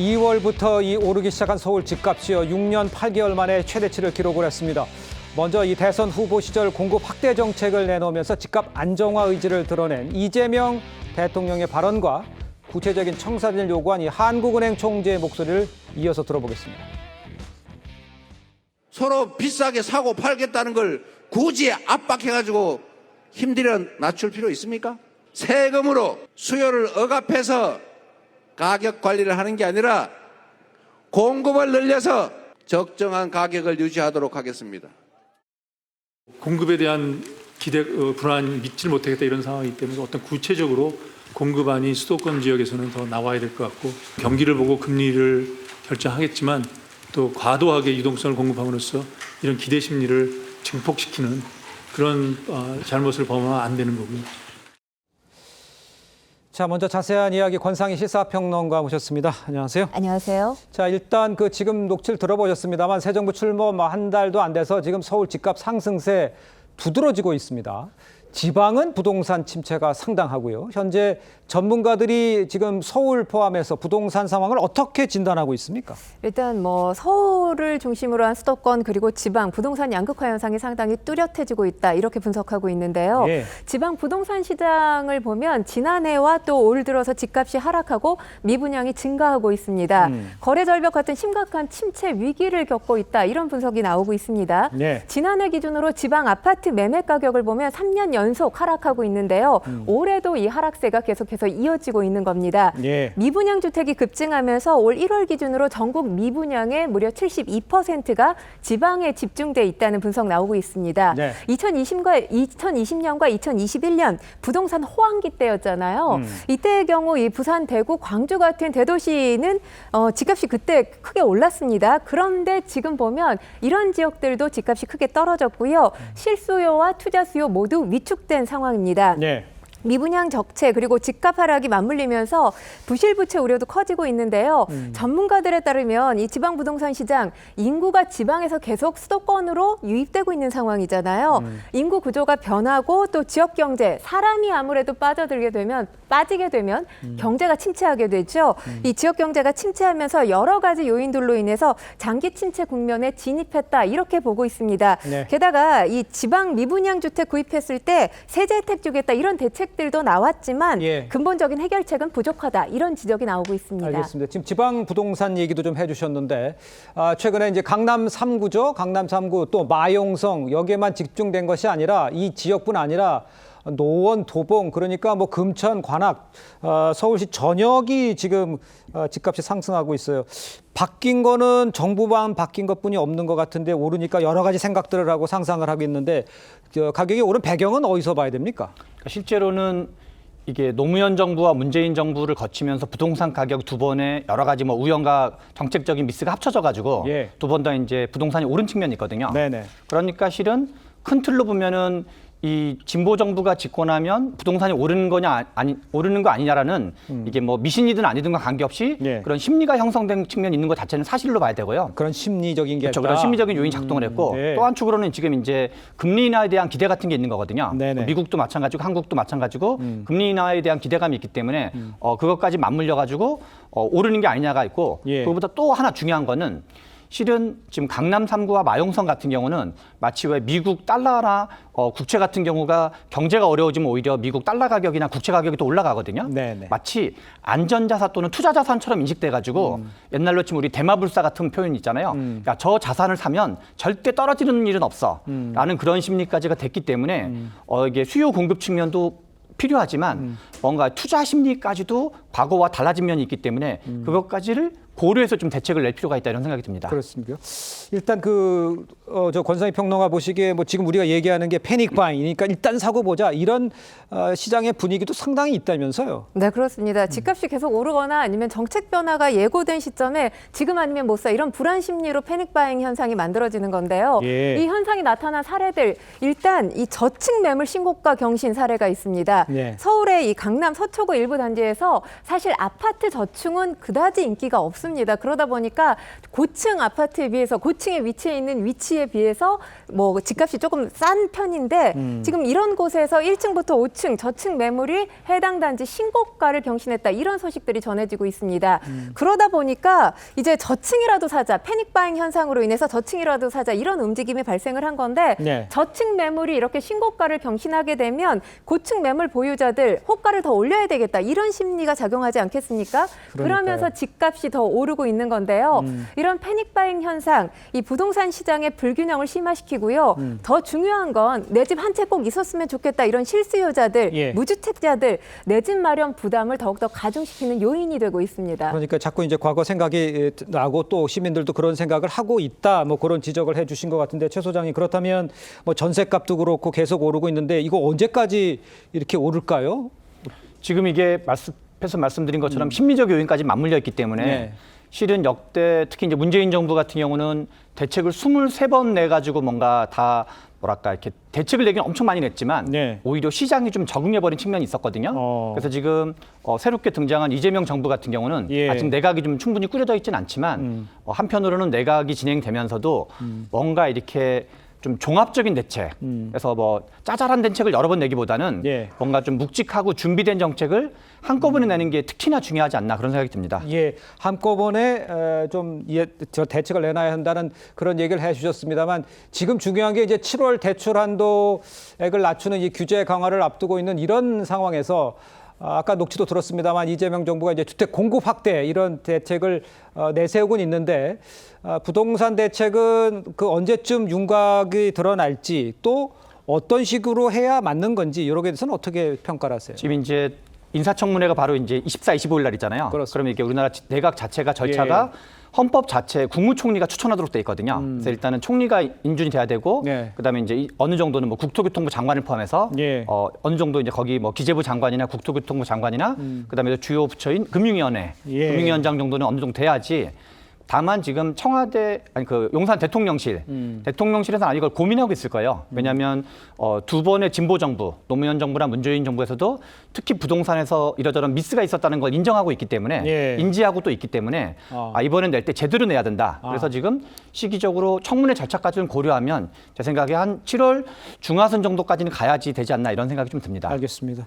2월부터 오르기 시작한 서울 집값이요. 6년 8개월 만에 최대치를 기록을 했습니다. 먼저 이 대선 후보 시절 공급 확대 정책을 내놓으면서 집값 안정화 의지를 드러낸 이재명 대통령의 발언과 구체적인 청사진을 요구한 이 한국은행 총재의 목소리를 이어서 들어보겠습니다. 서로 비싸게 사고 팔겠다는 걸 굳이 압박해가지고 힘들여 낮출 필요 있습니까? 세금으로 수요를 억압해서 가격 관리를 하는 게 아니라 공급을 늘려서 적정한 가격을 유지하도록 하겠습니다. 공급에 대한 기대 불안 믿질 못하겠다 이런 상황이기 때문에 어떤 구체적으로 공급안이 수도권 지역에서는 더 나와야 될 것 같고 경기를 보고 금리를 결정하겠지만 또 과도하게 유동성을 공급함으로써 이런 기대 심리를 증폭시키는 그런 잘못을 범하면 안 되는 거고요. 자, 먼저 자세한 이야기 권상희 시사평론가 모셨습니다. 안녕하세요. 안녕하세요. 자, 일단 지금 녹취를 들어보셨습니다만 새 정부 출범 한 달도 안 돼서 지금 서울 집값 상승세 두드러지고 있습니다. 지방은 부동산 침체가 상당하고요. 현재 전문가들이 지금 서울 포함해서 부동산 상황을 어떻게 진단하고 있습니까? 일단 서울을 중심으로 한 수도권 그리고 지방 부동산 양극화 현상이 상당히 뚜렷해지고 있다 이렇게 분석하고 있는데요. 예. 지방 부동산 시장을 보면 지난해와 또 올 들어서 집값이 하락하고 미분양이 증가하고 있습니다. 거래 절벽 같은 심각한 침체 위기를 겪고 있다 이런 분석이 나오고 있습니다. 예. 지난해 기준으로 지방 아파트 매매 가격을 보면 3년 연속 하락하고 있는데요. 올해도 이 하락세가 계속해서 이어지고 있는 겁니다. 예. 미분양 주택이 급증하면서 올 1월 기준으로 전국 미분양의 무려 72%가 지방에 집중돼 있다는 분석 나오고 있습니다. 네. 2020년과 2021년 부동산 호황기 때였잖아요. 이때의 경우 이 부산, 대구, 광주 같은 대도시는 집값이 그때 크게 올랐습니다. 그런데 지금 보면 이런 지역들도 집값이 크게 떨어졌고요. 실수요와 투자 수요 모두 위축된 상황입니다. 네. 미분양 적체 그리고 집값 하락이 맞물리면서 부실부채 우려도 커지고 있는데요. 전문가들에 따르면 이 지방 부동산 시장 인구가 지방에서 계속 수도권으로 유입되고 있는 상황이잖아요. 인구 구조가 변하고 또 지역 경제, 사람이 아무래도 빠지게 되면 경제가 침체하게 되죠. 이 지역 경제가 침체하면서 여러 가지 요인들로 인해서 장기 침체 국면에 진입했다 이렇게 보고 있습니다. 네. 게다가 이 지방 미분양 주택 구입했을 때 세제 혜택 주겠다 이런 대책들도 나왔지만 예. 근본적인 해결책은 부족하다 이런 지적이 나오고 있습니다. 알겠습니다. 지금 지방 부동산 얘기도 좀 해주셨는데 최근에 이제 강남 3구죠. 강남 3구 또 마용성 여기에만 집중된 것이 아니라 이 지역뿐 아니라 노원, 도봉 그러니까 금천, 관악, 서울시 전역이 지금 집값이 상승하고 있어요. 바뀐 거는 정부만 바뀐 것뿐이 없는 것 같은데 오르니까 여러 가지 생각들을 하고 상상을 하고 있는데 가격이 오른 배경은 어디서 봐야 됩니까? 실제로는 이게 노무현 정부와 문재인 정부를 거치면서 부동산 가격 두 번의 여러 가지 우연과 정책적인 미스가 합쳐져 가지고 예. 두 번 더 이제 부동산이 오른 측면이 있거든요. 네네. 그러니까 실은 큰 틀로 보면은 이 진보 정부가 집권하면 부동산이 오르는 거 아니냐라는 이게 미신이든 아니든과 관계없이 예. 그런 심리가 형성된 측면이 있는 것 자체는 사실로 봐야 되고요. 그런 심리적인 게 그렇죠. 있다. 그런 심리적인 요인이 작동을 했고 네. 또 한축으로는 지금 이제 금리 인하에 대한 기대 같은 게 있는 거거든요. 네네. 미국도 마찬가지고 한국도 마찬가지고 금리 인하에 대한 기대감이 있기 때문에 그것까지 맞물려 가지고 오르는 게 아니냐가 있고 예. 그거보다 또 하나 중요한 거는 실은 지금 강남 3구와 마용성 같은 경우는 마치 왜 미국 달러나 국채 같은 경우가 경제가 어려워지면 오히려 미국 달러 가격이나 국채 가격이 또 올라가거든요. 네네. 마치 안전자산 또는 투자자산처럼 인식돼가지고 옛날로 치면 우리 대마불사 같은 표현이 있잖아요. 그러니까 저 자산을 사면 절대 떨어지는 일은 없어 라는 그런 심리까지가 됐기 때문에 이게 수요 공급 측면도 필요하지만 뭔가 투자 심리까지도 과거와 달라진 면이 있기 때문에 그것까지를 고려해서 좀 대책을 낼 필요가 있다 이런 생각이 듭니다. 그렇습니까? 일단 저 권상희 평론가 보시기에 지금 우리가 얘기하는 게 패닉 바잉이니까 일단 사고 보자 이런 시장의 분위기도 상당히 있다면서요. 네, 그렇습니다. 집값이 계속 오르거나 아니면 정책 변화가 예고된 시점에 지금 아니면 못 사 이런 불안 심리로 패닉 바잉 현상이 만들어지는 건데요. 예. 이 현상이 나타난 사례들 일단 이 저층 매물 신고가 경신 사례가 있습니다. 예. 서울의 이 강남 서초구 일부 단지에서 사실 아파트 저층은 그다지 인기가 없습니다. 그러다 보니까 고층 아파트에 비해서 고층에 위치해 있는 위치에 도시에 비해서 뭐 집값이 조금 싼 편인데 지금 이런 곳에서 1층부터 5층 저층 매물이 해당 단지 신고가를 경신했다 이런 소식들이 전해지고 있습니다. 그러다 보니까 이제 저층이라도 사자, 패닉바잉 현상으로 인해서 저층이라도 사자 이런 움직임이 발생을 한 건데 네. 저층 매물이 이렇게 신고가를 경신하게 되면 고층 매물 보유자들 호가를 더 올려야 되겠다 이런 심리가 작용하지 않겠습니까? 그러면서 집값이 더 오르고 있는 건데요. 이런 패닉바잉 현상, 이 부동산 시장의 불균형을 심화시키고요. 더 중요한 건 내 집 한 채 꼭 있었으면 좋겠다 이런 실수요자들, 예. 무주택자들 내 집 마련 부담을 더욱더 가중시키는 요인이 되고 있습니다. 그러니까 자꾸 이제 과거 생각이 나고 또 시민들도 그런 생각을 하고 있다. 뭐 그런 지적을 해주신 것 같은데 최 소장이 그렇다면 뭐 전셋값도 그렇고 계속 오르고 있는데 이거 언제까지 이렇게 오를까요? 지금 이게 앞에서 말씀드린 것처럼 심리적 요인까지 맞물려 있기 때문에 네. 실은 역대 특히 이제 문재인 정부 같은 경우는 대책을 23번 내 가지고 뭔가 다 뭐랄까 이렇게 대책을 내기는 엄청 많이 냈지만 네. 오히려 시장이 좀 적응해버린 측면이 있었거든요. 그래서 지금 새롭게 등장한 이재명 정부 같은 경우는 예. 아직 내각이 좀 충분히 꾸려져 있지는 않지만 한편으로는 내각이 진행되면서도 뭔가 이렇게 좀 종합적인 대책, 그래서 뭐 짜잘한 대책을 여러 번 내기보다는 예. 뭔가 좀 묵직하고 준비된 정책을 한꺼번에 내는 게 특히나 중요하지 않나 그런 생각이 듭니다. 예, 한꺼번에 저 대책을 내놔야 한다는 그런 얘기를 해주셨습니다만 지금 중요한 게 이제 7월 대출 한도액을 낮추는 이 규제 강화를 앞두고 있는 이런 상황에서 아까 녹취도 들었습니다만 이재명 정부가 이제 주택 공급 확대 이런 대책을 내세우곤 있는데 부동산 대책은 그 언제쯤 윤곽이 드러날지 또 어떤 식으로 해야 맞는 건지 이런 게 대해서는 어떻게 평가를 하세요? 지금 이제 인사청문회가 바로 이제 24, 25일 날이잖아요. 그렇습니다. 그러면 이게 우리나라 내각 자체가 절차가 헌법 자체에 국무총리가 추천하도록 돼 있거든요. 그래서 일단은 총리가 인준이 돼야 되고, 네. 그다음에 이제 어느 정도는 뭐 국토교통부 장관을 포함해서 예. 어느 정도 이제 거기 뭐 기재부 장관이나 국토교통부 장관이나 그다음에 주요 부처인 금융위원회, 예. 금융위원장 정도는 어느 정도 돼야지. 다만 지금 청와대 아니 그 용산 대통령실 대통령실에서는 이걸 고민하고 있을 거예요. 왜냐하면 두 번의 진보 정부 노무현 정부나 문재인 정부에서도 특히 부동산에서 이러저런 미스가 있었다는 걸 인정하고 있기 때문에 예. 인지하고 또 있기 때문에 이번엔 낼 때 제대로 내야 된다. 그래서 지금 시기적으로 청문회 절차까지는 고려하면 제 생각에 한 7월 중하순 정도까지는 가야지 되지 않나 이런 생각이 좀 듭니다. 알겠습니다.